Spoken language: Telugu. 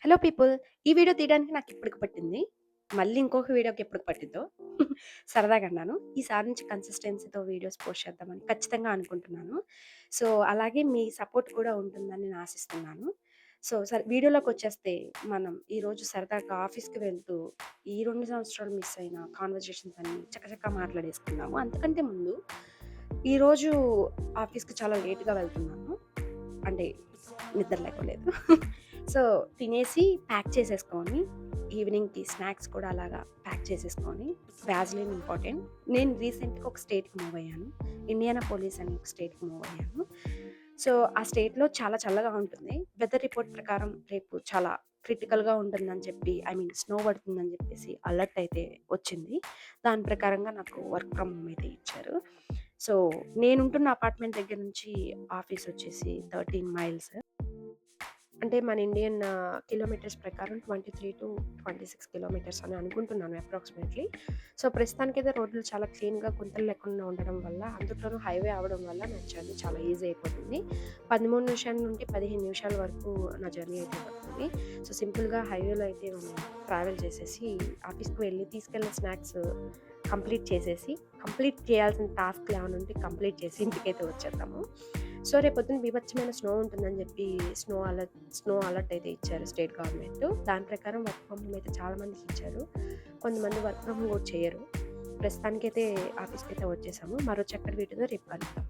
Hello people. ఈ వీడియో తీయడానికి నాకిప్పటికి పట్టింది. మళ్ళీ ఇంకొక వీడియోకి ఎప్పటికి పట్టిద్దో సరదాగా అన్నాను. ఈసారి నుంచి కన్సిస్టెన్సీతో వీడియోస్ పోస్ట్ చేద్దామని ఖచ్చితంగా అనుకుంటున్నాను. సో, అలాగే మీ సపోర్ట్ కూడా ఉంటుందని నేను ఆశిస్తున్నాను. సో, సరే వీడియోలోకొచ్చేస్తే మనం ఈరోజు సరదాగా ఆఫీస్‌కి వెళ్తూ ఈ 2 సంవత్సరాలు మిస్ అయిన కాన్వర్జేషన్స్ అన్నీ చకచకా మాట్లాడేసుకుందాము. అంతకంటే ముందు ఈరోజు ఆఫీస్‌కి చాలా లేట్‌గా వెళ్తున్నాను. అంటే నిద్ర లేవలేదు. సో, తినేసి ప్యాక్ చేసేసుకొని, ఈవినింగ్‌కి స్నాక్స్ కూడా అలాగా ప్యాక్ చేసేసుకొని, వ్యాజిలిన్ ఇంపార్టెంట్. నేను రీసెంట్‌గా ఒక స్టేట్‌కి మూవ్ అయ్యాను. ఇండియానాపోలిస్ అని ఒక స్టేట్‌కి మూవ్ అయ్యాను. సో, ఆ స్టేట్‌లో చాలా చల్లగా ఉంటుంది. వెదర్ రిపోర్ట్ ప్రకారం రేపు చాలా క్రిటికల్‌గా ఉంటుందని చెప్పి స్నో పడుతుందని చెప్పేసి అలర్ట్ అయితే వచ్చింది. దాని ప్రకారంగా నాకు వర్క్ ఫ్రమ్ హోమ్ అయితే ఇచ్చారు. సో, నేనుంటున్న అపార్ట్‌మెంట్ దగ్గర నుంచి ఆఫీస్ వచ్చేసి 13 మైల్స్. అంటే మన ఇండియన్ కిలోమీటర్స్ ప్రకారం 23-26 కిలోమీటర్స్ అని అనుకుంటున్నాను అప్రాక్సిమేట్‌లీ. సో, ప్రస్తుతానికైతే రోడ్లు చాలా క్లీన్‌గా గుంతలు లేకుండా ఉండడం వల్ల, అందులోనూ హైవే అవ్వడం వల్ల నా జర్నీ చాలా ఈజీ అయిపోతుంది. 13 నిమిషాల నుండి 15 నిమిషాల వరకు నా జర్నీ అయితే పడుతుంది. సో, సింపుల్‌గా హైవేలో అయితే మనం ట్రావెల్ చేసేసి ఆఫీస్‌కి వెళ్ళి తీసుకెళ్ళిన స్నాక్స్ కంప్లీట్ చేయాల్సిన టాస్క్‌లు ఏమైనా ఉంటే కంప్లీట్ చేసి ఇంటికైతే వచ్చేద్దాము. సో, రేపొద్దున బీభత్సమైన స్నో ఉంటుందని జెప్పి స్నో అలర్ట్ అయితే ఇచ్చారు స్టేట్ గవర్నమెంట్. దాని ప్రకారం వర్క్ ఫ్రమ్ హోమ్ అయితే చాలా మందికి ఇచ్చారు. కొంతమంది వర్క్ ఫ్రమ్ హోమ్ కూడా చేయరు. ప్రస్తుతానికైతే ఆఫీస్‌కైతే వచ్చేసాము. మరో చక్కటి వీడియోతో రేపు కలుద్దాం.